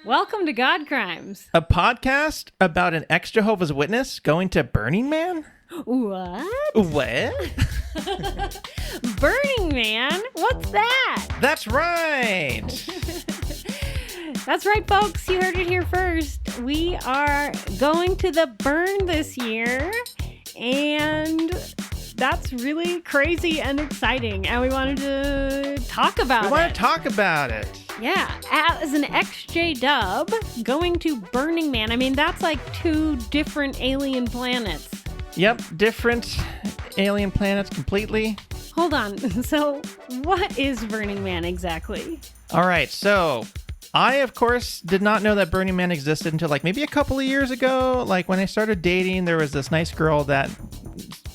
Welcome to God Crimes. A podcast about an ex-Jehovah's Witness going to Burning Man? What? What? Burning Man? What's that? That's right. That's right, folks. You heard it here first. We are going to the burn this year, and that's really crazy and exciting, and we wanted to talk about it. We want to talk about it. Yeah, as an exJW, going to Burning Man. I mean, that's like two different alien planets. Yep, different alien planets completely. Hold on. So, what is Burning Man exactly? All right, so I, of course, did not know that Burning Man existed until like maybe a couple of years ago. Like when I started dating, there was this nice girl that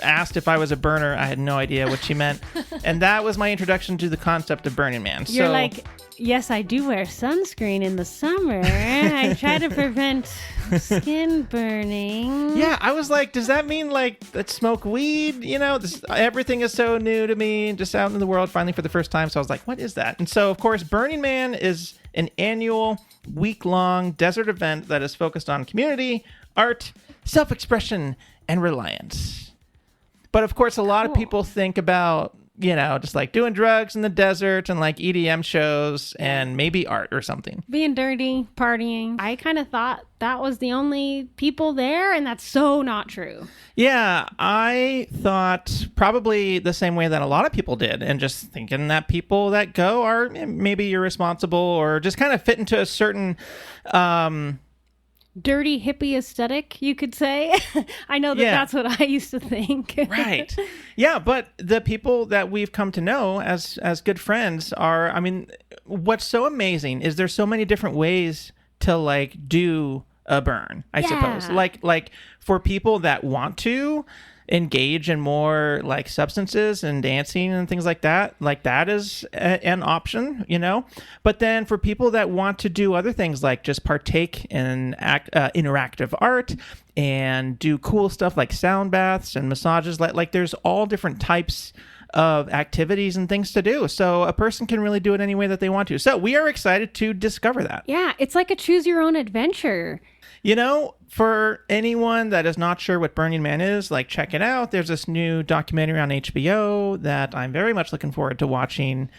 asked if I was a burner. I had no idea what she meant. And that was my introduction to the concept of Burning Man. You're like, yes, I do wear sunscreen in the summer. I try to prevent skin burning. Yeah, I was like, does that mean like that smoke weed? You know, everything is so new to me, just out in the world finally for the first time. So I was like, what is that? And so, of course, Burning Man is an annual week-long desert event that is focused on community, art, self-expression, and reliance. But of course, a lot of people think about, you know, just like doing drugs in the desert and like EDM shows and maybe art or something. Being dirty, partying. I kind of thought that was the only people there, and that's so not true. Yeah, I thought probably the same way that a lot of people did, and just thinking that people that go are maybe irresponsible or just kind of fit into a certain dirty hippie aesthetic, you could say. I know that that's what I used to think. Right. Yeah, but the people that we've come to know as good friends are, I mean, what's so amazing is there's so many different ways to like do a burn, I suppose. Like for people that want to engage in more like substances and dancing and things like that is an option, you know. But then for people that want to do other things like just partake in interactive art and do cool stuff like sound baths and massages, like there's all different types of activities and things to do. So a person can really do it any way that they want to. So we are excited to discover that. Yeah, it's like a choose your own adventure. You know, for anyone that is not sure what Burning Man is, like, check it out. There's this new documentary on HBO that I'm very much looking forward to watching.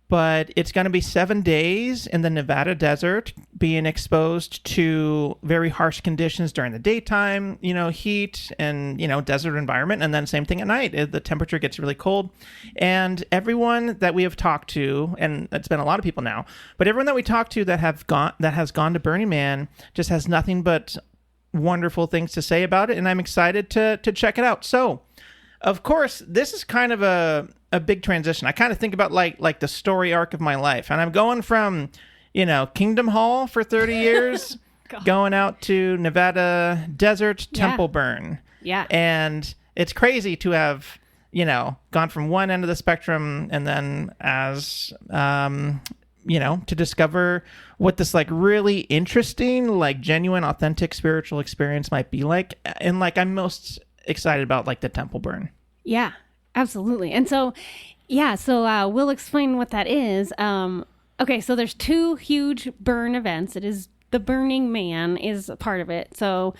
But it's going to be 7 days in the Nevada desert, being exposed to very harsh conditions during the daytime, you know, heat and, you know, desert environment. And then same thing at night. The temperature gets really cold. And everyone that we have talked to, and it's been a lot of people now, but everyone that we talked to that has gone to Burning Man just has nothing but wonderful things to say about it. And I'm excited to check it out. So, of course, this is kind of a big transition. I kind of think about like the story arc of my life. And I'm going from, you know, Kingdom Hall for 30 years, going out to Nevada desert temple burn. Yeah. And it's crazy to have, you know, gone from one end of the spectrum and then as, you know, to discover what this like really interesting, like genuine, authentic spiritual experience might be like. And like I'm most excited about like the temple burn. Yeah, absolutely. And so, we'll explain what that is. Okay, so there's two huge burn events. It is the Burning Man is a part of it. So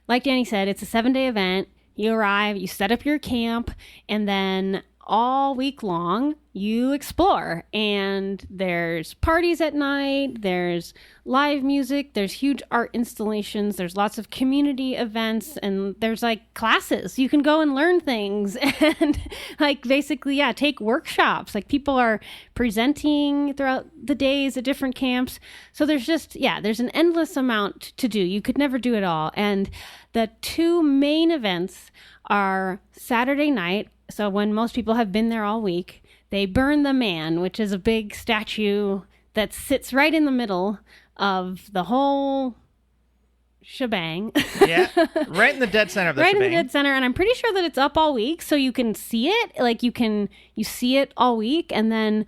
like Danny said, it's a 7-day event. You arrive, you set up your camp, and then all week long you explore, and there's parties at night, there's live music, there's huge art installations, there's lots of community events, and there's like classes. You can go and learn things and like basically take workshops. Like people are presenting throughout the days at different camps. So there's just there's an endless amount to do. You could never do it all. And the two main events are Saturday night. So when most people have been there all week, they burn the man, which is a big statue that sits right in the middle of the whole shebang. Yeah, right in the dead center of the shebang. Right in the dead center. And I'm pretty sure that it's up all week, so you can see it. Like you see it all week. And then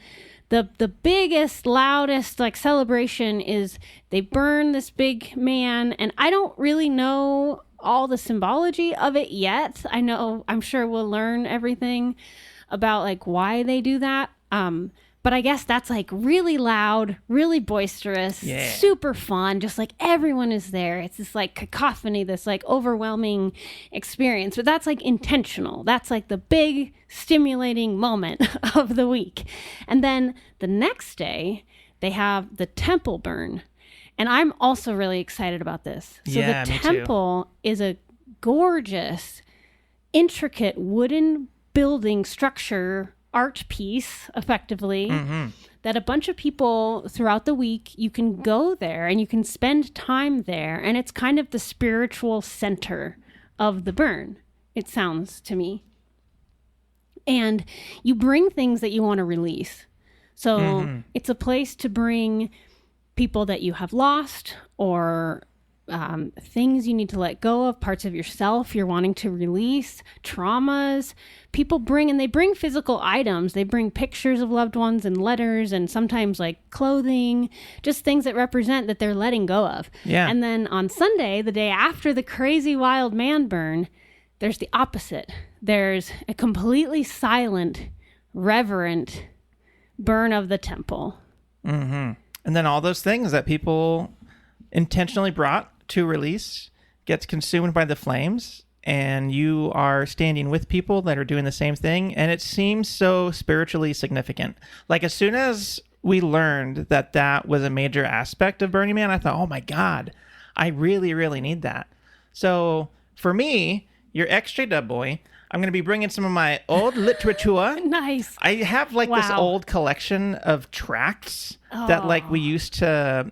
the biggest, loudest like celebration is they burn this big man. And I don't really know all the symbology of it yet. I'm sure we'll learn everything about like why they do that. But I guess that's like really loud, really boisterous, super fun. Just like everyone is there. It's this like cacophony, this like overwhelming experience. But that's like intentional. That's like the big stimulating moment of the week. And then the next day, they have the temple burn. And I'm also really excited about this. So the temple is a gorgeous, intricate wooden building structure, art piece, effectively, that a bunch of people throughout the week, you can go there and you can spend time there. And it's kind of the spiritual center of the burn, it sounds to me. And you bring things that you want to release. So it's a place to bring people that you have lost, or things you need to let go of, parts of yourself you're wanting to release, traumas. People bring physical items. They bring pictures of loved ones and letters, and sometimes like clothing, just things that represent that they're letting go of. Yeah. And then on Sunday, the day after the crazy wild man burn, there's the opposite. There's a completely silent, reverent burn of the temple. And then all those things that people intentionally brought to release gets consumed by the flames, and you are standing with people that are doing the same thing, and it seems so spiritually significant. Like, as soon as we learned that that was a major aspect of Burning Man, I thought, oh my God, I really, really need that. So for me, your exJW boy, I'm going to be bringing some of my old literature. Nice. I have like this old collection of tracts that like we used to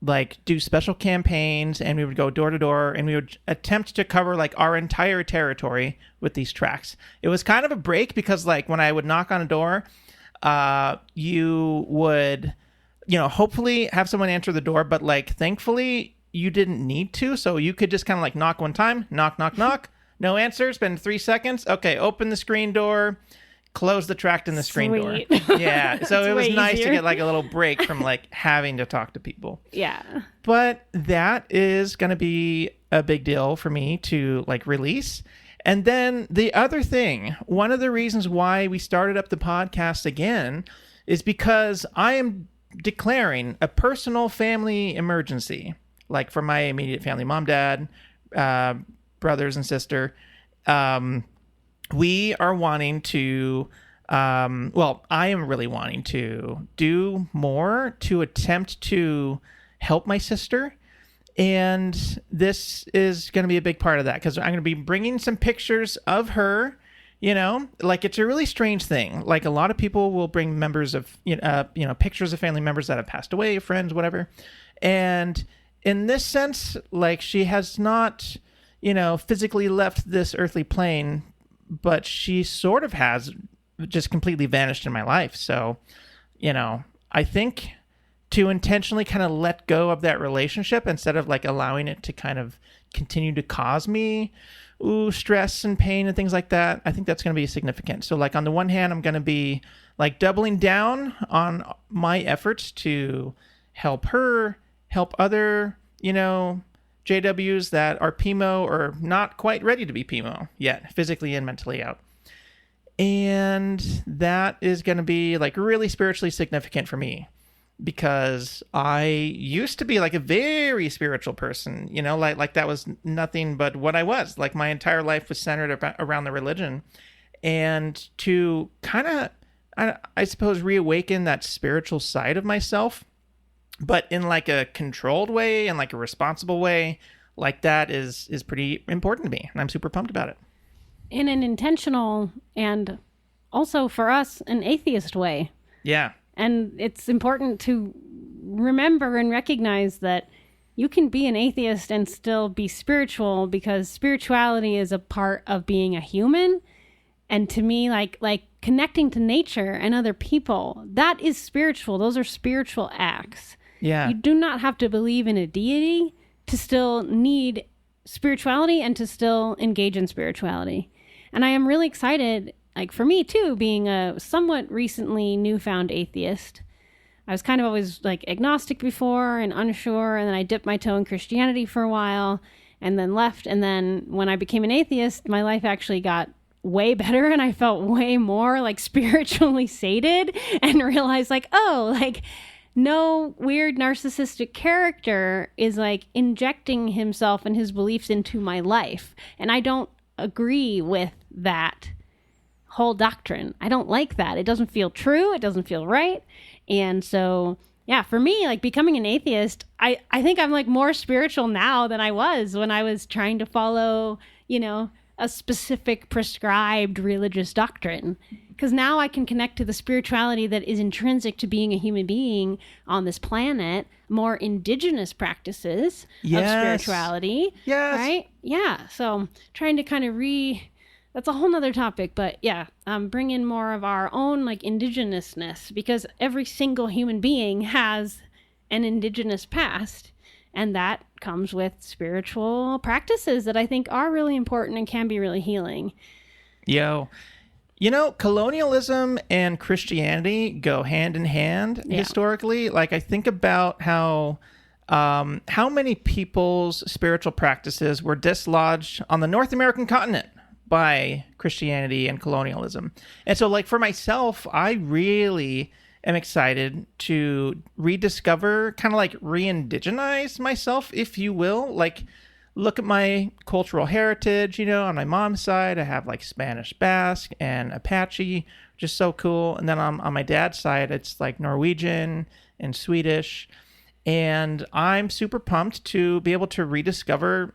like do special campaigns, and we would go door to door, and we would attempt to cover like our entire territory with these tracts. It was kind of a break because like when I would knock on a door, you would, hopefully have someone answer the door, but like thankfully you didn't need to. So you could just kind of like knock one time, knock, knock, knock. No answer. Spend 3 seconds. Okay, open the screen door, close the tract in the screen door. Yeah, so it was nice to get like a little break from like having to talk to people. Yeah. But that is going to be a big deal for me to like release. And then the other thing, one of the reasons why we started up the podcast again is because I am declaring a personal family emergency, like for my immediate family, mom, dad, brothers and sister. We are wanting to, I am really wanting to do more to attempt to help my sister. And this is going to be a big part of that, because I'm going to be bringing some pictures of her. Like, it's a really strange thing. Like, a lot of people will bring members of, pictures of family members that have passed away, friends, whatever. And in this sense, like, she has not, physically left this earthly plane, but she sort of has just completely vanished in my life. So, I think to intentionally kind of let go of that relationship instead of like allowing it to kind of continue to cause me stress and pain and things like that, I think that's going to be significant. So like on the one hand, I'm going to be like doubling down on my efforts to help her, help other, JWs that are PMO or not quite ready to be PMO yet, physically and mentally out. And that is going to be like really spiritually significant for me, because I used to be like a very spiritual person, like that was nothing but what I was. Like my entire life was centered around the religion. And to kind of, I suppose, reawaken that spiritual side of myself, but in like a controlled way and like a responsible way, like that is pretty important to me. And I'm super pumped about it. In an intentional and also for us, an atheist way. Yeah. And it's important to remember and recognize that you can be an atheist and still be spiritual, because spirituality is a part of being a human. And to me, like connecting to nature and other people, that is spiritual. Those are spiritual acts. Yeah. You do not have to believe in a deity to still need spirituality and to still engage in spirituality. And I am really excited, like for me too, being a somewhat recently newfound atheist. I was kind of always like agnostic before and unsure, and then I dipped my toe in Christianity for a while and then left. And then when I became an atheist, my life actually got way better and I felt way more like spiritually sated and realized like, oh, like no weird narcissistic character is like injecting himself and his beliefs into my life. And I don't agree with that whole doctrine. I don't like that. It doesn't feel true. It doesn't feel right. And so, yeah, for me, like becoming an atheist, I think I'm like more spiritual now than I was when I was trying to follow, you know, a specific prescribed religious doctrine. Because now I can connect to the spirituality that is intrinsic to being a human being on this planet, more indigenous practices of spirituality. Yes. Right? Yeah. So trying to kind of that's a whole nother topic, but yeah, bring in more of our own like indigenousness, because every single human being has an indigenous past, and that comes with spiritual practices that I think are really important and can be really healing. Yo, you know, colonialism and Christianity go hand in hand historically. Like I think about how many people's spiritual practices were dislodged on the North American continent by Christianity and colonialism. And so like for myself, I really am excited to rediscover, kind of like re-indigenize myself, if you will. Like look at my cultural heritage, you know, on my mom's side, I have like Spanish Basque and Apache, which is so cool. And then on my dad's side, it's like Norwegian and Swedish. And I'm super pumped to be able to rediscover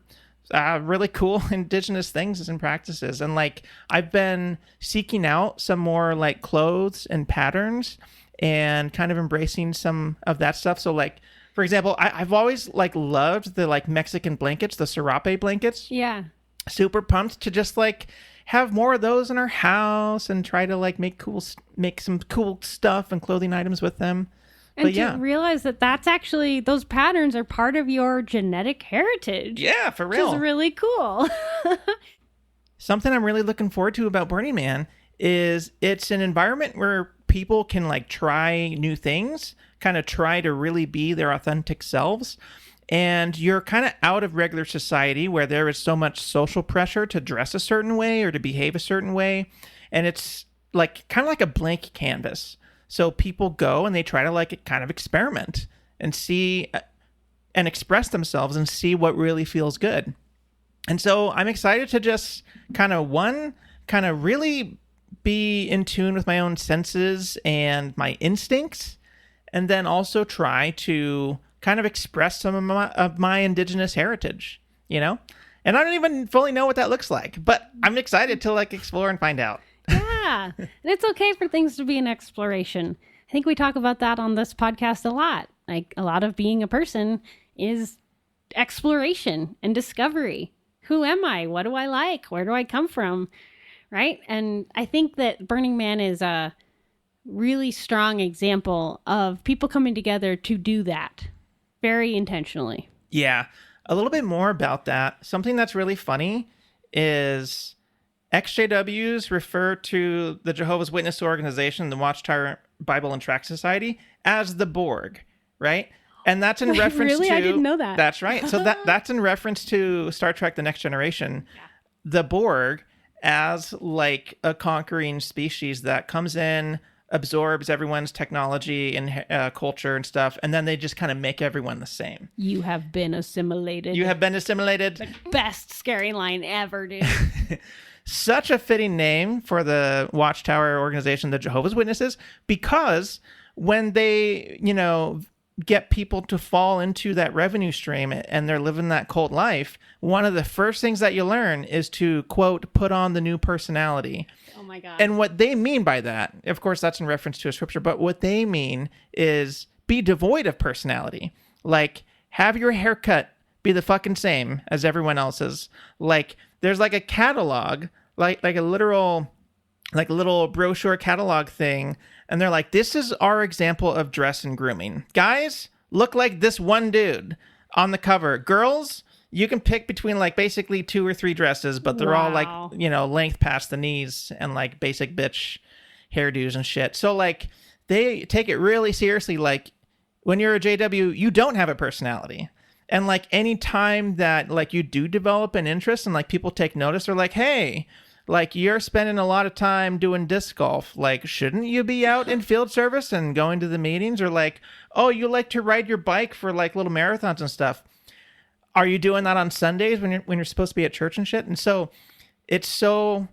really cool indigenous things and practices. And like I've been seeking out some more like clothes and patterns and kind of embracing some of that stuff. So like, for example, I've always like loved the like Mexican blankets, the serape blankets. Yeah. Super pumped to just like have more of those in our house and try to like make some cool stuff and clothing items with them. And but to realize that that's actually, those patterns are part of your genetic heritage. Yeah, for real. Which is really cool. Something I'm really looking forward to about Burning Man is it's an environment where people can like try new things, kind of try to really be their authentic selves. And you're kind of out of regular society where there is so much social pressure to dress a certain way or to behave a certain way. And it's like kind of like a blank canvas. So people go and they try to like kind of experiment and see and express themselves and see what really feels good. And so I'm excited to just kind of really be in tune with my own senses and my instincts, and then also try to kind of express some of my indigenous heritage, you know? And I don't even fully know what that looks like, but I'm excited to like explore and find out. Yeah. And it's okay for things to be an exploration. I think we talk about that on this podcast a lot. Like a lot of being a person is exploration and discovery. Who am I? What do I like? Where do I come from? Right? And I think that Burning Man is a really strong example of people coming together to do that very intentionally. Yeah. A little bit more about that. Something that's really funny is exJWs refer to the Jehovah's Witness organization, the Watchtower Bible and Tract Society, as the Borg, right? And that's in reference really? to... I didn't know that. That's right. So that's in reference to Star Trek The Next Generation. Yeah. The Borg as like a conquering species that comes in, absorbs everyone's technology and culture and stuff, and then they just kind of make everyone the same. You have been assimilated. You have been assimilated. The best scary line ever, dude. Such a fitting name for the Watchtower organization, the Jehovah's Witnesses, because when they, you know, get people to fall into that revenue stream and they're living that cult life, one of the first things that you learn is to, quote, put on the new personality. Oh my God. And what they mean by that, of course, that's in reference to a scripture, but what they mean is be devoid of personality. Like, have your haircut be the fucking same as everyone else's. Like, there's like a catalog, like a literal, like a little brochure catalog thing. And they're like, this is our example of dress and grooming. Guys, look like this one dude on the cover. Girls, you can pick between like basically 2 or 3 dresses, but they're all like, you know, length past the knees and like basic bitch hairdos and shit. So like they take it really seriously. Like when you're a JW, you don't have a personality. And like any time that like you do develop an interest and like people take notice, they're like, hey, Like, you're spending a lot of time doing disc golf. Like, shouldn't you be out in field service and going to the meetings? Or like, oh, you like to ride your bike for like little marathons and stuff. Are you doing that on Sundays when you're supposed to be at church and shit? And so it's so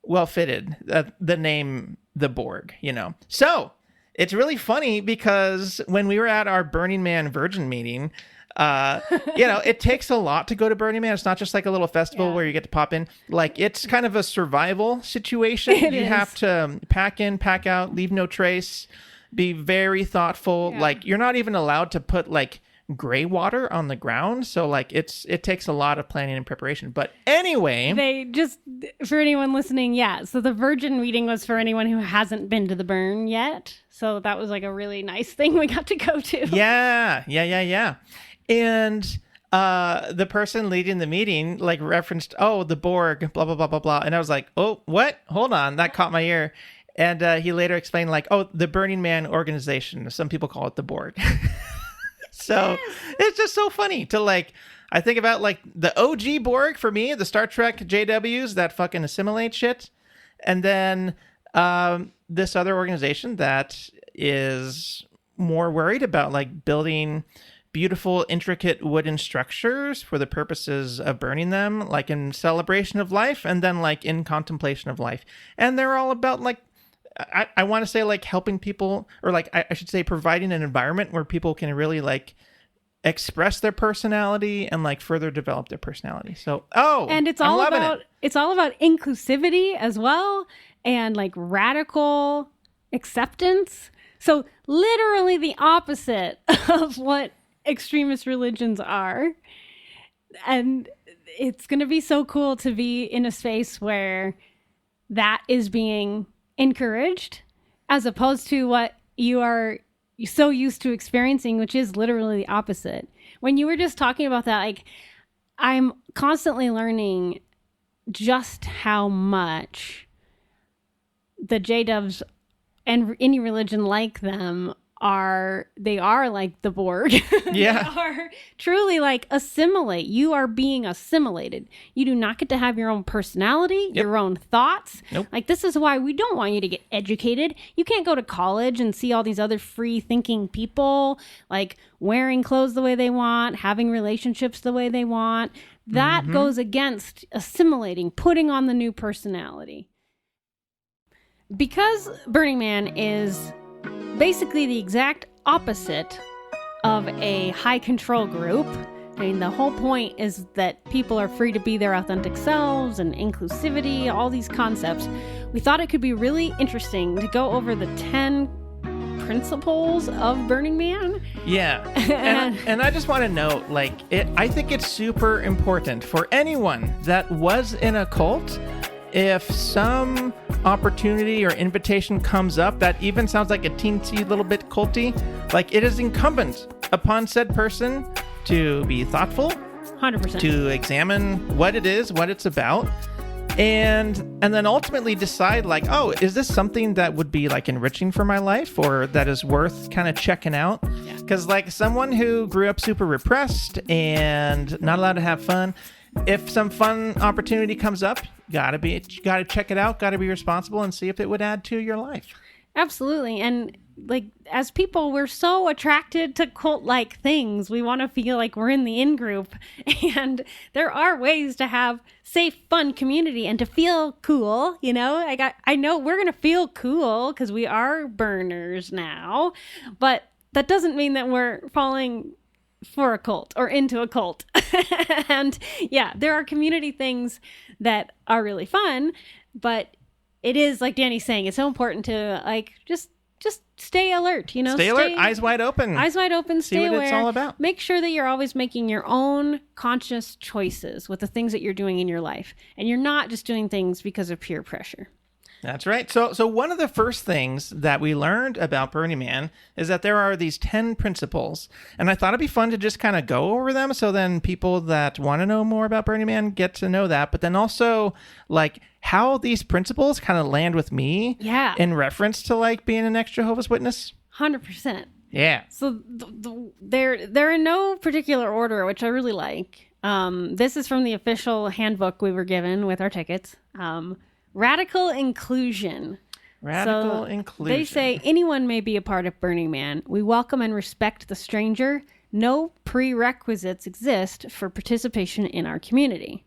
well fitted, the name, the Borg, you know. So it's really funny because when we were at our Burning Man Virgin meeting, you know, it takes a lot to go to Burning Man. It's not just like a little festival where you get to pop in. Like, it's kind of a survival situation. You have to pack in, pack out, leave no trace, be very thoughtful. Yeah. Like, you're not even allowed to put like gray water on the ground. So like it takes a lot of planning and preparation. But anyway, they just, for anyone listening, so the Virgin meeting was for anyone who hasn't been to the burn yet. So that was like a really nice thing we got to go to. Yeah. And the person leading the meeting like referenced, oh, the Borg, blah, blah, blah, blah, blah. And I was like, oh, what? Hold on. That caught my ear. And he later explained like, oh, the Burning Man organization. Some people call it the Borg. So it's just so funny to like, I think about like the OG Borg for me, the Star Trek JWs that fucking assimilate shit. And then this other organization that is more worried about like building beautiful, intricate wooden structures for the purposes of burning them, like in celebration of life and then like in contemplation of life. And they're all about like, I want to say like helping people, or like I should say providing an environment where people can really like express their personality and like further develop their personality. So and it's all about inclusivity as well, and like radical acceptance. So literally the opposite of what extremist religions are. And it's going to be so cool to be in a space where that is being encouraged, as opposed to what you are so used to experiencing, which is literally the opposite. When you were just talking about that, like, I'm constantly learning just how much the JWs and any religion like them they are like the Borg. Yeah. They are truly like assimilate. You are being assimilated. You do not get to have your own personality, your own thoughts. Nope. Like, this is why we don't want you to get educated. You can't go to college and see all these other free thinking people, like wearing clothes the way they want, having relationships the way they want. That goes against assimilating, putting on the new personality. Because Burning Man is basically the exact opposite of a high control group. I mean, the whole point is that people are free to be their authentic selves and inclusivity, all these concepts. We thought it could be really interesting to go over the 10 principles of Burning Man. Yeah. and I just want to note, like, I think it's super important for anyone that was in a cult, if some opportunity or invitation comes up that even sounds like a teensy little bit culty, like, it is incumbent upon said person to be thoughtful, 100%, to examine what it is, what it's about, and then ultimately decide like, oh, is this something that would be like enriching for my life, or that is worth kind of checking out? Because like someone who grew up super repressed and not allowed to have fun, if some fun opportunity comes up, you gotta check it out, gotta be responsible and see if it would add to your life. Absolutely. And like, as people, we're so attracted to cult-like things. We want to feel like we're in the in-group. And there are ways to have safe, fun community and to feel cool. You know, I know we're going to feel cool because we are burners now. But that doesn't mean that we're falling for a cult or into a cult. And yeah, there are community things that are really fun. But it is, like Danny's saying, it's so important to like just stay alert, you know? Stay alert, eyes wide open. Eyes wide open, stay aware. See what it's all about. Make sure that you're always making your own conscious choices with the things that you're doing in your life. And you're not just doing things because of peer pressure. That's right. So one of the first things that we learned about Burning Man is that there are these 10 principles. And I thought it'd be fun to just kind of go over them, so then people that want to know more about Burning Man get to know that. But then also like how these principles kind of land with me in reference to like being an ex-Jehovah's Witness. 100%. Yeah. So they're in no particular order, which I really like. This is from the official handbook we were given with our tickets. Radical inclusion. Radical So inclusion. They say anyone may be a part of Burning Man. We welcome and respect the stranger. No prerequisites exist for participation in our community.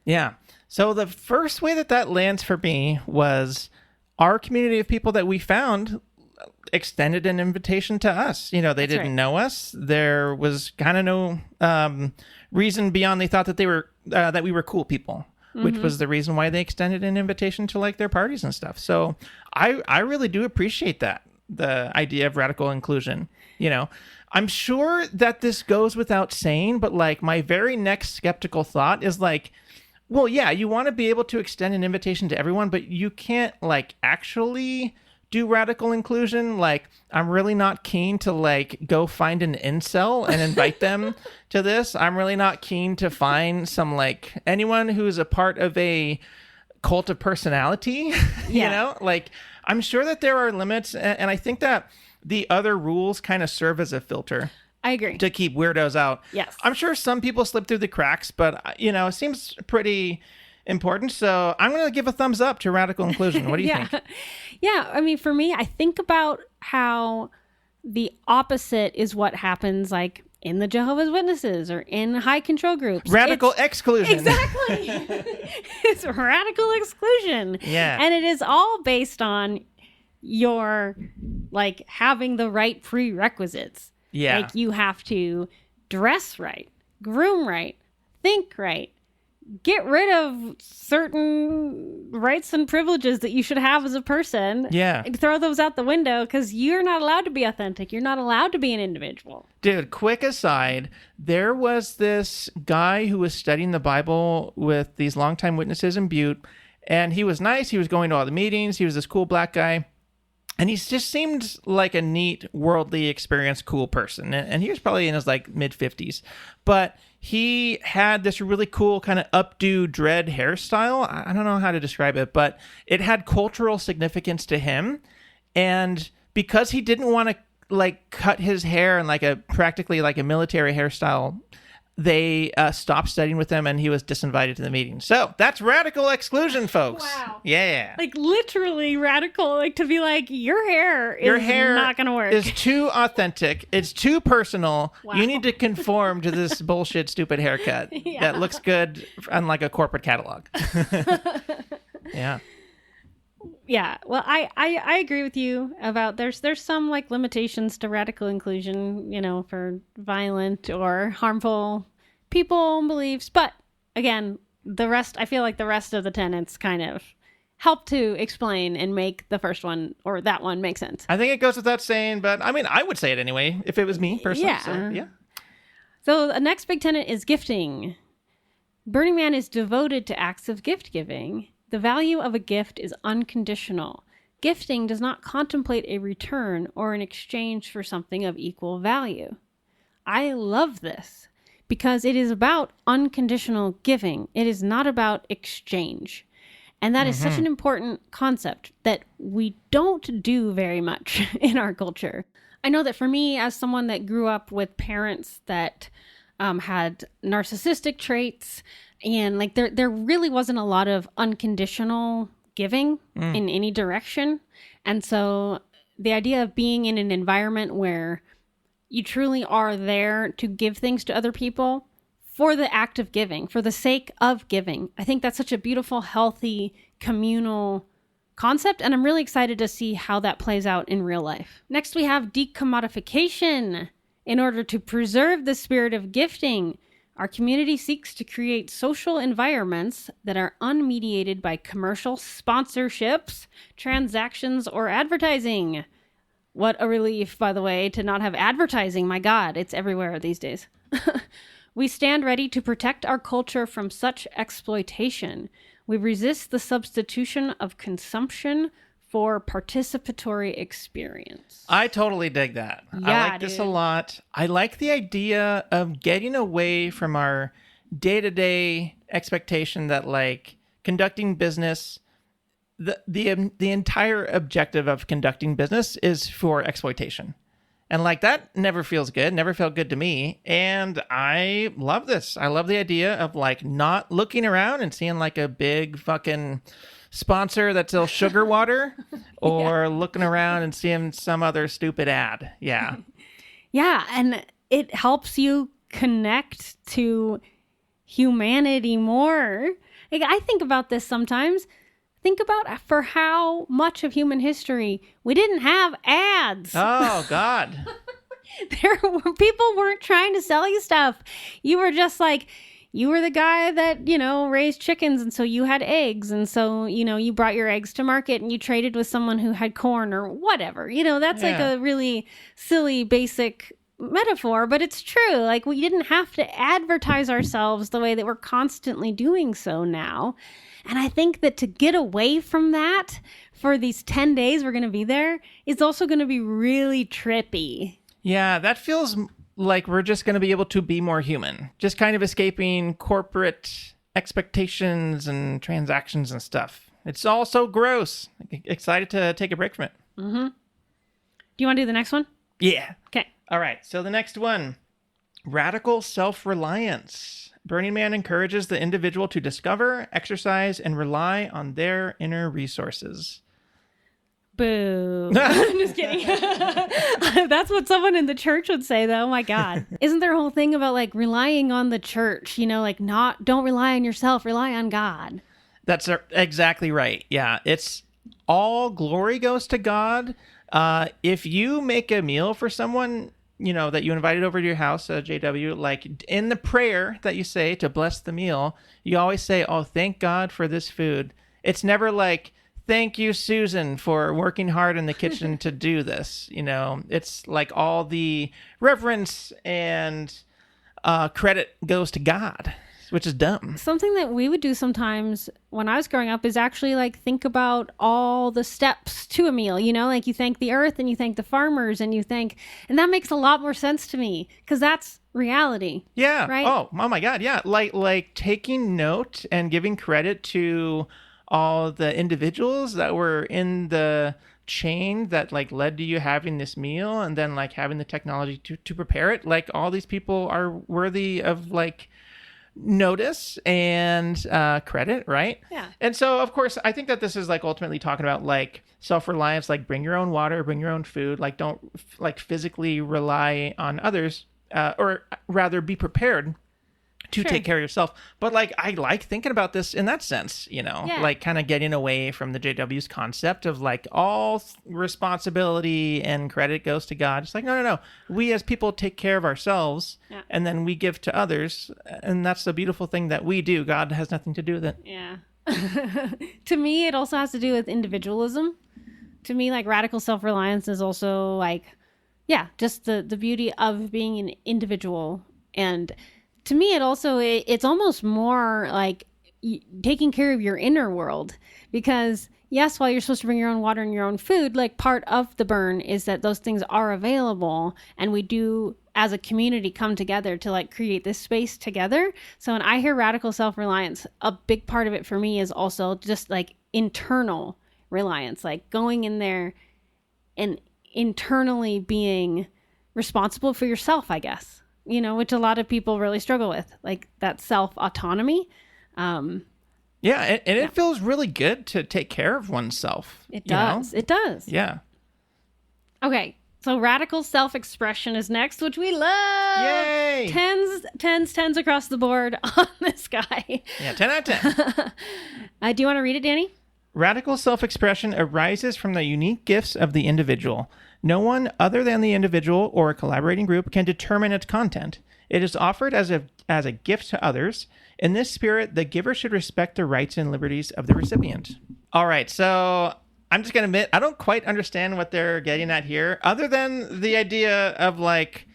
Yeah. So the first way that lands for me was our community of people that we found extended an invitation to us. You know, they didn't know us. There was kind of no reason beyond they thought that they were that we were cool people, which was the reason why they extended an invitation to like their parties and stuff. So I really do appreciate that, the idea of radical inclusion. You know, I'm sure that this goes without saying, but like my very next skeptical thought is like, well, yeah, you want to be able to extend an invitation to everyone, but you can't like actually do radical inclusion. Like, I'm really not keen to like go find an incel and invite them to this. I'm really not keen to find some like anyone who's a part of a cult of personality, you know, like I'm sure that there are limits. And I think that the other rules kind of serve as a filter. I agree. To keep weirdos out. Yes. I'm sure some people slip through the cracks, but, you know, it seems pretty important. So I'm going to give a thumbs up to radical inclusion. What do you think? Yeah. I mean, for me, I think about how the opposite is what happens like in the Jehovah's Witnesses or in high control groups. Radical exclusion. Exactly. It's radical exclusion. Yeah. And it is all based on your like having the right prerequisites. Yeah. Like you have to dress right, groom right, think right, get rid of certain rights and privileges that you should have as a person. Yeah. And throw those out the window because you're not allowed to be authentic. You're not allowed to be an individual. Dude, quick aside, there was this guy who was studying the Bible with these longtime witnesses in Butte, and he was nice. He was going to all the meetings. He was this cool black guy. And he just seemed like a neat, worldly, experienced, cool person. And he was probably in his like mid-50s. But he had this really cool kind of updo dread hairstyle. I don't know how to describe it, but it had cultural significance to him. And because he didn't want to like cut his hair in like a practically like a military hairstyle, they stopped studying with him and he was disinvited to the meeting. So that's radical exclusion, folks. Wow. Yeah. Like literally radical, like to be like, your hair is not going to work. It's too authentic. It's too personal. Wow. You need to conform to this bullshit, stupid haircut that looks good on like a corporate catalog. Yeah. Yeah. Well, I agree with you about there's some like limitations to radical inclusion, you know, for violent or harmful people and beliefs. But again, I feel like the rest of the tenets kind of help to explain and make the first one or that one make sense. I think it goes without saying, but I mean, I would say it anyway if it was me personally. Yeah. So, yeah. So the next big tenet is gifting. Burning Man is devoted to acts of gift giving. The value of a gift is unconditional. Gifting does not contemplate a return or an exchange for something of equal value. I love this because it is about unconditional giving. It is not about exchange. And that is such an important concept that we don't do very much in our culture. I know that for me, as someone that grew up with parents that had narcissistic traits, and like there really wasn't a lot of unconditional giving in any direction. And so the idea of being in an environment where you truly are there to give things to other people for the act of giving, for the sake of giving, I think that's such a beautiful, healthy, communal concept. And I'm really excited to see how that plays out in real life. Next, we have decommodification. In order to preserve the spirit of gifting, our community seeks to create social environments that are unmediated by commercial sponsorships, transactions, or advertising. What a relief, by the way, to not have advertising. My God, it's everywhere these days. We stand ready to protect our culture from such exploitation. We resist the substitution of consumption for participatory experience. I totally dig that. Yeah, I like this a lot. I like the idea of getting away from our day-to-day expectation that like conducting business, the entire objective of conducting business is for exploitation. And like that never feels good, never felt good to me. And I love this. I love the idea of like not looking around and seeing like a big fucking sponsor that sells sugar water or looking around and seeing some other stupid ad. Yeah. Yeah, and it helps you connect to humanity more. Like, I think about this sometimes. Think about for how much of human history we didn't have ads. Oh, God. People weren't trying to sell you stuff. You were just like, you were the guy that, raised chickens, and so you had eggs, and so, you brought your eggs to market and you traded with someone who had corn or whatever. That's like a really silly, basic metaphor, but it's true. Like, we didn't have to advertise ourselves the way that we're constantly doing so now. And I think that to get away from that for these 10 days we're going to be there is also going to be really trippy. Yeah, that feels like we're just going to be able to be more human. Just kind of escaping corporate expectations and transactions and stuff. It's all so gross. Excited to take a break from it. Mm-hmm. Do you want to do the next one? Yeah. Okay. All right. So the next one, radical self-reliance. Burning Man encourages the individual to discover, exercise, and rely on their inner resources. Boo. I'm just kidding. That's what someone in the church would say, though. Oh my God. Isn't there a whole thing about like relying on the church? Don't rely on yourself, rely on God. That's exactly right. Yeah. It's all glory goes to God. If you make a meal for someone, that you invited over to your house, JW, like in the prayer that you say to bless the meal, you always say, oh, thank God for this food. It's never like, thank you, Susan, for working hard in the kitchen to do this. It's like all the reverence and credit goes to God, which is dumb. Something that we would do sometimes when I was growing up is actually like think about all the steps to a meal, like you thank the earth and you thank the farmers and and that makes a lot more sense to me because that's reality. Yeah. Right. Oh my God. Yeah. Like taking note and giving credit to all the individuals that were in the chain that like led to you having this meal and then like having the technology to prepare it. Like all these people are worthy of like notice and credit, right? Yeah. And so of course I think that this is like ultimately talking about like self-reliance, like bring your own water, bring your own food, like don't like physically rely on others, or rather be prepared to take care of yourself. But like I like thinking about this in that sense, like kind of getting away from the JW's concept of like all responsibility and credit goes to God. It's like no, we as people take care of ourselves and then we give to others, and that's the beautiful thing that we do. God has nothing to do with it. Yeah. To me, it also has to do with individualism. To me, like radical self-reliance is also like just the beauty of being an individual. And to me, it's almost more like taking care of your inner world, because yes, while you're supposed to bring your own water and your own food, like part of the burn is that those things are available, and we do as a community come together to like create this space together. So when I hear radical self-reliance, a big part of it for me is also just like internal reliance, like going in there and internally being responsible for yourself, I guess. Which a lot of people really struggle with, like that self-autonomy. It feels really good to take care of oneself. It does. It does. Yeah. Okay, so radical self-expression is next, which we love. Yay! Tens across the board on this guy. Yeah, 10 out of 10. Do you want to read it, Danny? Radical self-expression arises from the unique gifts of the individual. No one other than the individual or a collaborating group can determine its content. It is offered as a gift to others. In this spirit, the giver should respect the rights and liberties of the recipient. All right, so I'm just going to admit, I don't quite understand what they're getting at here, other than the idea of like,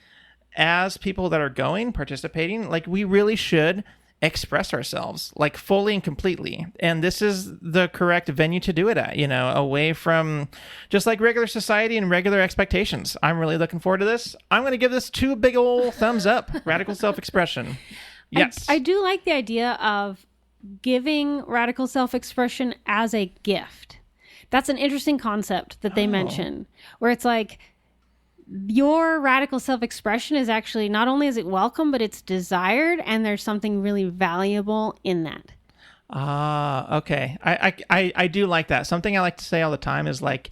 as people that are participating, like we really should express ourselves like fully and completely, and this is the correct venue to do it at, away from just like regular society and regular expectations. I'm really looking forward to this. I'm going to give this 2 big old thumbs up. Radical self-expression. Yes. I do like the idea of giving radical self-expression as a gift. That's an interesting concept that they mention, where it's like your radical self-expression is actually, not only is it welcome, but it's desired, and there's something really valuable in that. Okay. I do like that. Something I like to say all the time is like,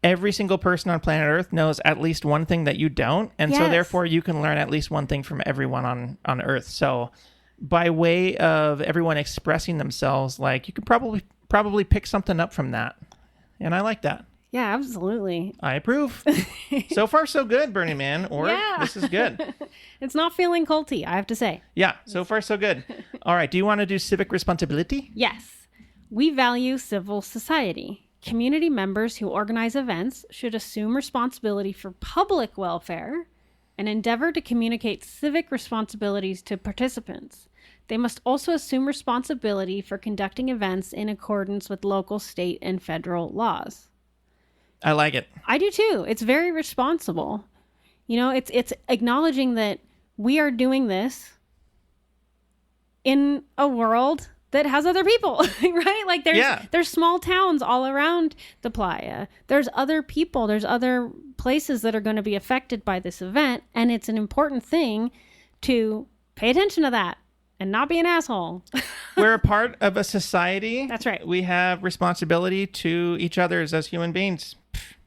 every single person on planet Earth knows at least one thing that you don't. And so therefore you can learn at least one thing from everyone on Earth. So by way of everyone expressing themselves, like you could probably pick something up from that. And I like that. Yeah, absolutely. I approve. So far, so good, Burning Man. Or this is good. It's not feeling culty, I have to say. Yeah, so far, so good. All right. Do you want to do civic responsibility? Yes. We value civil society. Community members who organize events should assume responsibility for public welfare and endeavor to communicate civic responsibilities to participants. They must also assume responsibility for conducting events in accordance with local, state, and federal laws. I like it. I do too. It's very responsible. You know, it's acknowledging that we are doing this in a world that has other people, right? Like there's small towns all around the playa. There's other people, there's other places that are going to be affected by this event. And it's an important thing to pay attention to that and not be an asshole. We're a part of a society. That's right. We have responsibility to each other as human beings.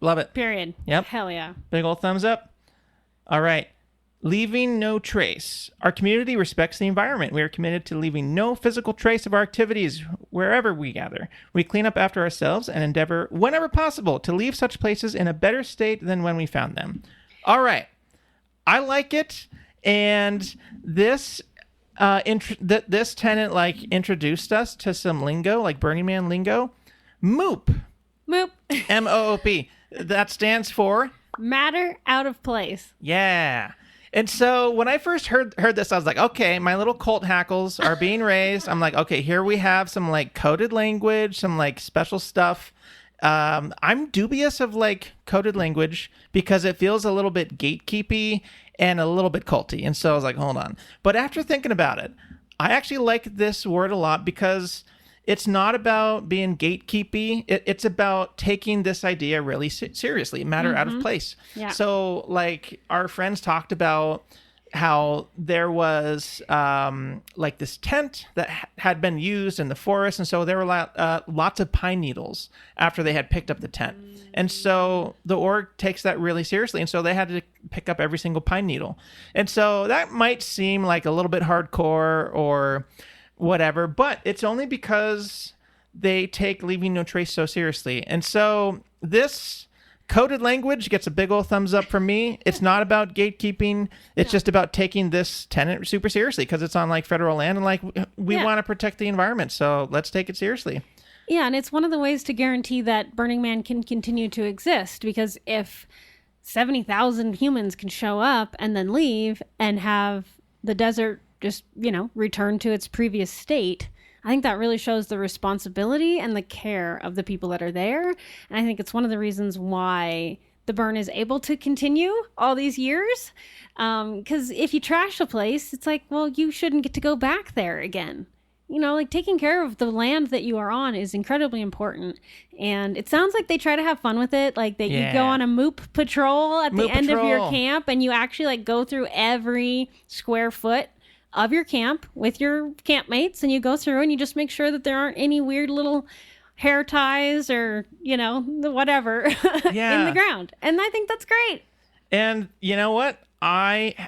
Love it. Period. Yep. Hell yeah. Big old thumbs up. All right. Leaving no trace. Our community respects the environment. We are committed to leaving no physical trace of our activities wherever we gather. We clean up after ourselves and endeavor, whenever possible, to leave such places in a better state than when we found them. All right. I like it. And this this tenant like introduced us to some lingo, like Burning Man lingo. MOOP. MOOP. MOOP. That stands for matter out of place. Yeah. And so when I first heard this, I was like, okay, my little cult hackles are being raised. I'm like, okay, here we have some like coded language, some like special stuff. I'm dubious of like coded language because it feels a little bit gatekeepy and a little bit culty. And so I was like, hold on. But after thinking about it, I actually like this word a lot because it's not about being gatekeepy. It's about taking this idea really seriously, matter out of place. Yeah. So like our friends talked about how there was like this tent that had been used in the forest. And so there were lots of pine needles after they had picked up the tent. And so the org takes that really seriously. And so they had to pick up every single pine needle. And so that might seem like a little bit hardcore or whatever, but it's only because they take leaving no trace so seriously. And so this coded language gets a big old thumbs up from me. It's not about gatekeeping. It's just about taking this tenant super seriously because it's on like federal land and like we want to protect the environment. So let's take it seriously. Yeah. And it's one of the ways to guarantee that Burning Man can continue to exist, because if 70,000 humans can show up and then leave and have the desert just, return to its previous state, I think that really shows the responsibility and the care of the people that are there. And I think it's one of the reasons why the burn is able to continue all these years. Because if you trash a place, it's like, well, you shouldn't get to go back there again. Like taking care of the land that you are on is incredibly important. And it sounds like they try to have fun with it. Like that you go on a MOOP patrol at the end of your camp and you actually like go through every square foot of your camp with your campmates, and you go through and you just make sure that there aren't any weird little hair ties or, whatever in the ground. And I think that's great. And you know what?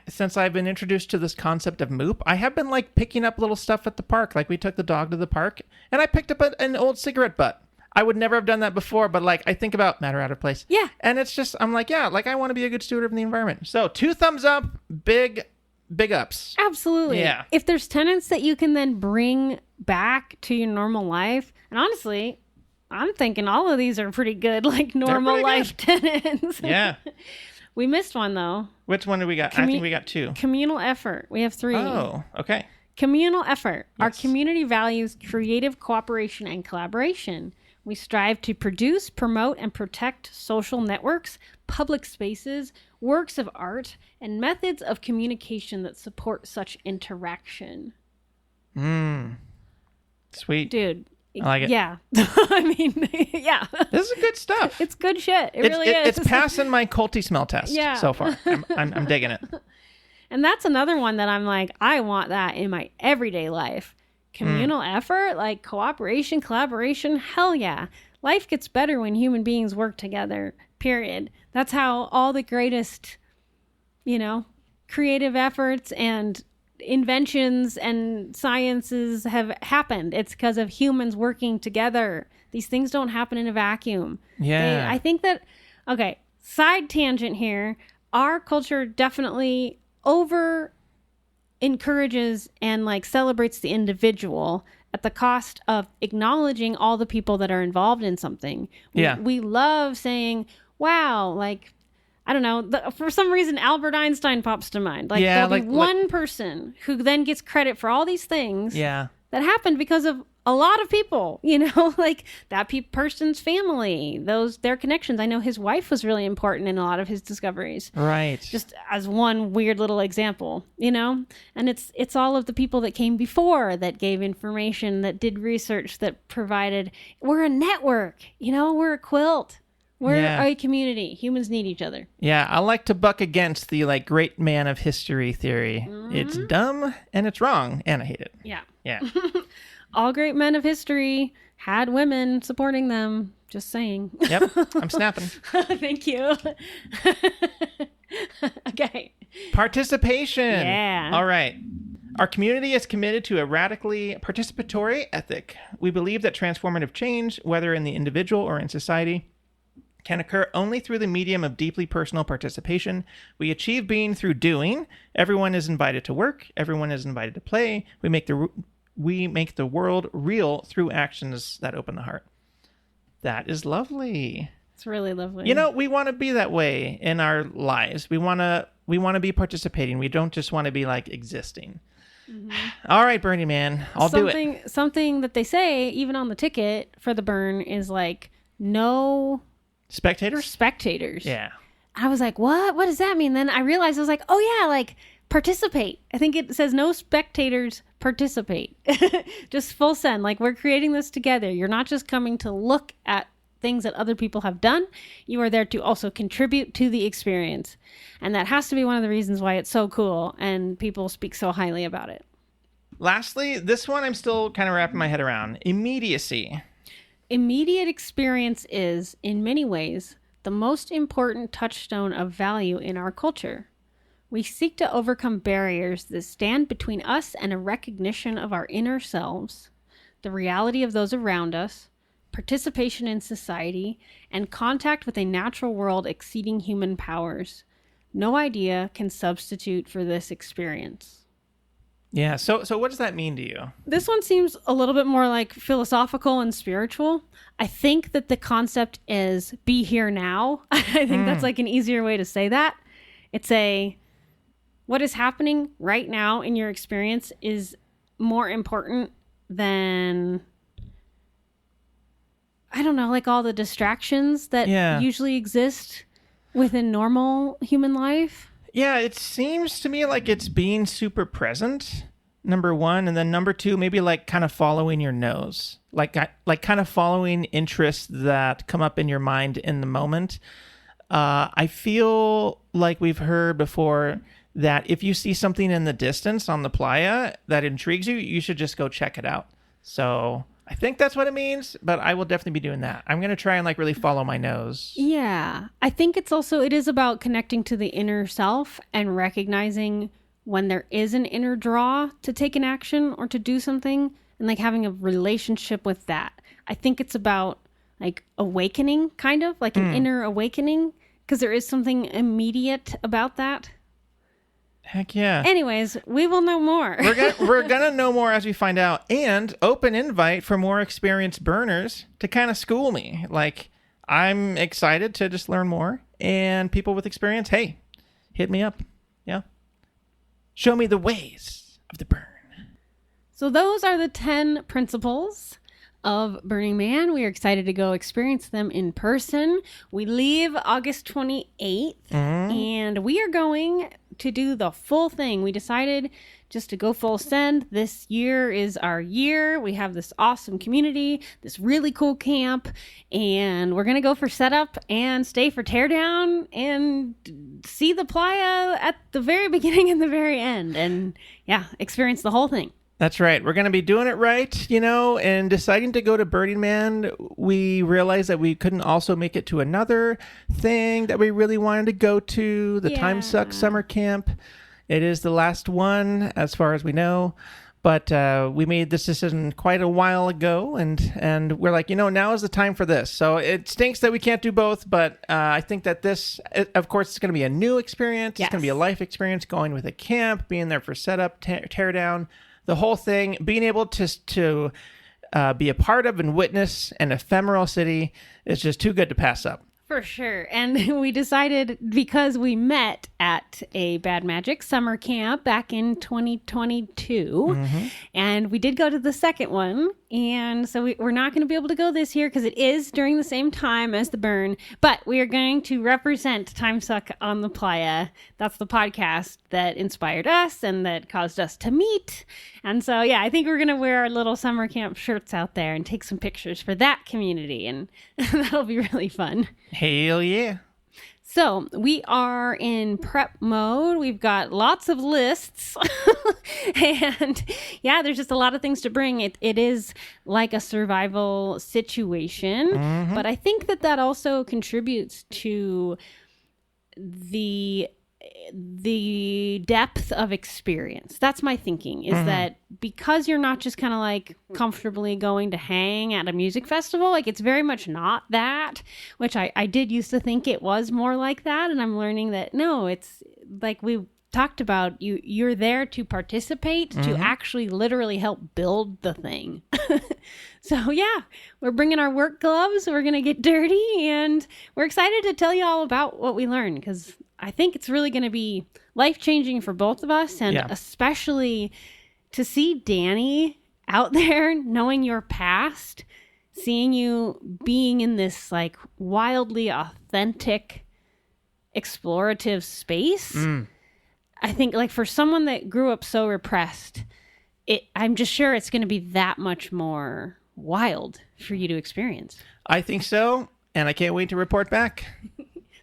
Since I've been introduced to this concept of MOOP, I have been like picking up little stuff at the park. Like we took the dog to the park and I picked up an old cigarette butt. I would never have done that before, but like I think about matter out of place. Yeah. And it's just, I'm like, I want to be a good steward of the environment. So 2 thumbs up, big ups. Absolutely. Yeah. If there's tenants that you can then bring back to your normal life, and honestly, I'm thinking all of these are pretty good, like normal life tenants. Yeah. We missed one though. Which one do we got? I think we got 2. Communal effort. We have 3. Oh, okay. Communal effort. Yes. Our community values creative cooperation and collaboration. We strive to produce, promote, and protect social networks, public spaces, works of art, and methods of communication that support such interaction. Sweet. Dude. I like it. Yeah. I mean, yeah. This is good stuff. It's good shit. It really is. It's passing my culty smell test so far. I'm digging it. And that's another one that I'm like, I want that in my everyday life. communal effort, like cooperation, collaboration. Hell yeah. Life gets better when human beings work together, period. That's how all the greatest, creative efforts and inventions and sciences have happened. It's because of humans working together. These things don't happen in a vacuum. Yeah. I think that, okay, side tangent here. Our culture definitely encourages and like celebrates the individual at the cost of acknowledging all the people that are involved in something. We love saying, wow, like, I don't know, for some reason, Albert Einstein pops to mind. Like, there'll be one person who then gets credit for all these things that happened because of a lot of people, like that person's family, their connections. I know his wife was really important in a lot of his discoveries. Right. Just as one weird little example, and it's all of the people that came before that gave information, that did research, that provided. We're a network, we're a quilt. We're a community. Humans need each other. Yeah, I like to buck against the like great man of history theory. Mm-hmm. It's dumb and it's wrong, and I hate it. Yeah. Yeah. All great men of history had women supporting them. Just saying. Yep, I'm snapping. Thank you. Okay. Participation. Yeah. All right. Our community is committed to a radically participatory ethic. We believe that transformative change, whether in the individual or in society, can occur only through the medium of deeply personal participation. We achieve being through doing. Everyone is invited to work. Everyone is invited to play. We make the world real through actions that open the heart. That is lovely. It's really lovely. We want to be that way in our lives. We want to be participating. We don't just want to be like existing. Mm-hmm. All right, Burning Man, I'll do it. Something that they say, even on the ticket for the burn, is like, no spectators. Yeah. I was like, what? What does that mean? Then I realized, I was like, oh yeah, like participate. I think it says no spectators, participate. Just full send. Like, we're creating this together. You're not just coming to look at things that other people have done. You are there to also contribute to the experience. And that has to be one of the reasons why it's so cool and people speak so highly about it. Lastly, this one I'm still kind of wrapping my head around. Immediacy. Immediate experience is, in many ways, the most important touchstone of value in our culture. We seek to overcome barriers that stand between us and a recognition of our inner selves, the reality of those around us, participation in society, and contact with a natural world exceeding human powers. No idea can substitute for this experience. Yeah, so what does that mean to you? This one seems a little bit more like philosophical and spiritual. I think that the concept is be here now. I think that's like an easier way to say that. It's what is happening right now in your experience is more important than, I don't know, like all the distractions that usually exist within normal human life. Yeah, it seems to me like it's being super present, number one, and then number two, maybe like kind of following your nose, like kind of following interests that come up in your mind in the moment. I feel like we've heard before that if you see something in the distance on the playa that intrigues you, you should just go check it out. So I think that's what it means, but I will definitely be doing that. I'm going to try and like really follow my nose. Yeah. I think it is about connecting to the inner self and recognizing when there is an inner draw to take an action or to do something and like having a relationship with that. I think it's about like awakening, kind of like an inner awakening, because there is something immediate about that. Heck yeah. Anyways, we will know more. We're gonna know more as we find out, and open invite for more experienced burners to kind of school me. Like, I'm excited to just learn more, and people with experience, hey, hit me up. Yeah. Show me the ways of the burn. So those are the 10 principles of Burning Man. We are excited to go experience them in person. We leave August 28th, and we are going to do the full thing. We decided just to go full send. This year is our year. We have this awesome community, this really cool camp, and we're going to go for setup and stay for teardown and see the playa at the very beginning and the very end, and experience the whole thing. That's right. We're going to be doing it right, and deciding to go to Burning Man, we realized that we couldn't also make it to another thing that we really wanted to go to, the Time Suck Summer Camp. It is the last one, as far as we know. But we made this decision quite a while ago, and we're like, now is the time for this. So it stinks that we can't do both, but I think that this, of course, it's going to be a new experience. Yes. It's going to be a life experience, going with a camp, being there for setup, tear down, the whole thing, being able to be a part of and witness an ephemeral city is just too good to pass up. For sure. And we decided, because we met at a Bad Magic summer camp back in 2022, and we did go to the second one. And so we're not going to be able to go this year because it is during the same time as the burn, but we are going to represent Time Suck on the Playa. That's the podcast that inspired us and that caused us to meet. And so, I think we're going to wear our little summer camp shirts out there and take some pictures for that community. And that'll be really fun. Hell yeah. So we are in prep mode. We've got lots of lists and there's just a lot of things to bring. It is like a survival situation, but I think that also contributes to the depth of experience. That's my thinking, is that because you're not just kind of like comfortably going to hang at a music festival, like it's very much not that, which I did used to think it was more like that. And I'm learning that no, it's like we talked about, you're there to participate, to actually literally help build the thing. So we're bringing our work gloves. We're going to get dirty, and we're excited to tell you all about what we learned, because I think it's really going to be life-changing for both of us, and especially to see Danny out there, knowing your past, seeing you being in this like wildly authentic, explorative space. I think like for someone that grew up so repressed, I'm just sure it's going to be that much more wild for you to experience. I think so, and I can't wait to report back.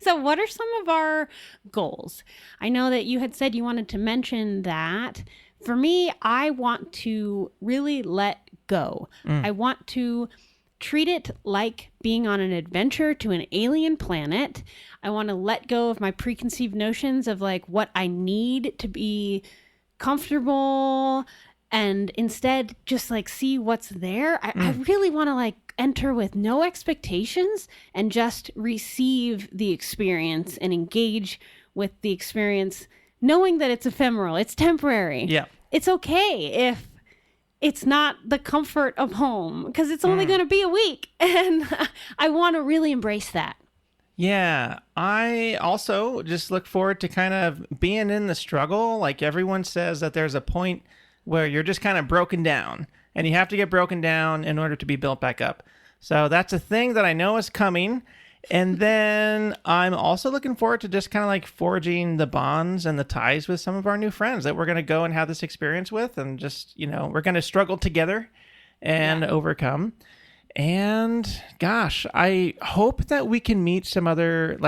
So what are some of our goals? I know that you had said you wanted to mention that. For me, I want to really let go. I want to treat it like being on an adventure to an alien planet. I want to let go of my preconceived notions of like what I need to be comfortable, and instead just like see what's there. I really want to like enter with no expectations and just receive the experience and engage with the experience, knowing that it's ephemeral, it's temporary. Yeah. It's okay if it's not the comfort of home, because it's only going to be a week, and I want to really embrace that. Yeah, I also just look forward to kind of being in the struggle. Like everyone says that there's a point where you're just kind of broken down, and you have to get broken down in order to be built back up. So that's a thing that I know is coming. And then I'm also looking forward to just kind of like forging the bonds and the ties with some of our new friends that we're going to go and have this experience with. And just, we're going to struggle together and overcome. And gosh, I hope that we can meet some other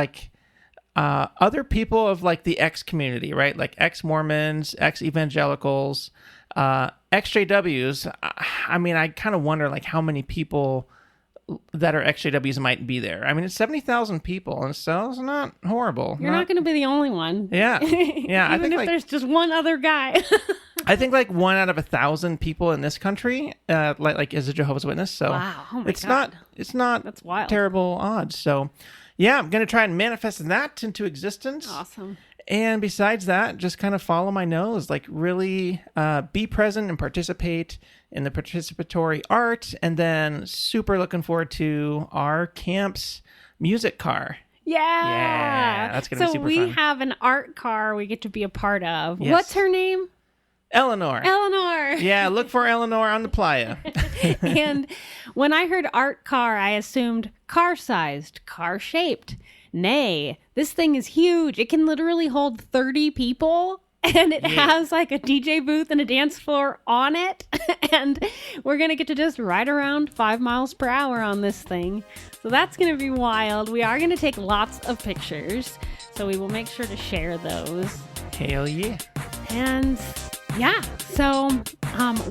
other people of like the X community, right? Like ex-Mormons, ex-evangelicals, exJWs. I mean, I kind of wonder like how many people that are exJWs might be there. I mean, it's 70,000 people, and so it's not horrible. You're not going to be the only one. Yeah. Yeah. Even if there's just one other guy. I think like 1 out of 1,000 people in this country like is a Jehovah's Witness. So wow. Oh my God. It's not That's wild. Terrible odds. So yeah, I'm going to try and manifest that into existence. Awesome. And besides that, just kind of follow my nose, like really be present and participate in the participatory art. And then super looking forward to our camp's music car. Yeah. That's going to be super fun. So we have an art car we get to be a part of. Yes. What's her name? Eleanor. Yeah, look for Eleanor on the playa. And when I heard art car, I assumed car-sized, car-shaped. Nay, this thing is huge. It can literally hold 30 people, and it has like a DJ booth and a dance floor on it. And we're going to get to just ride around 5 miles per hour on this thing. So that's going to be wild. We are going to take lots of pictures, so we will make sure to share those. Hell yeah. And yeah, so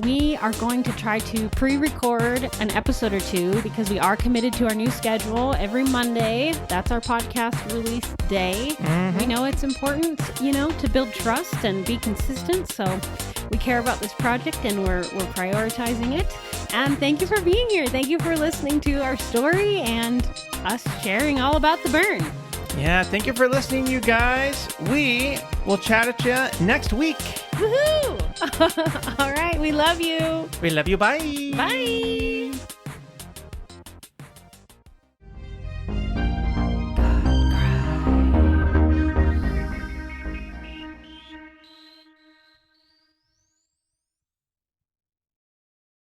We are going to try to pre-record an episode or two because we are committed to our new schedule every Monday. That's our podcast release day. We know it's important, to build trust and be consistent. So we care about this project and we're prioritizing it. And thank you for being here. Thank you for listening to our story and us sharing all about the burn. Yeah, thank you for listening, you guys. We will chat at you next week. Woohoo! All right, we love you. We love you. Bye. Bye.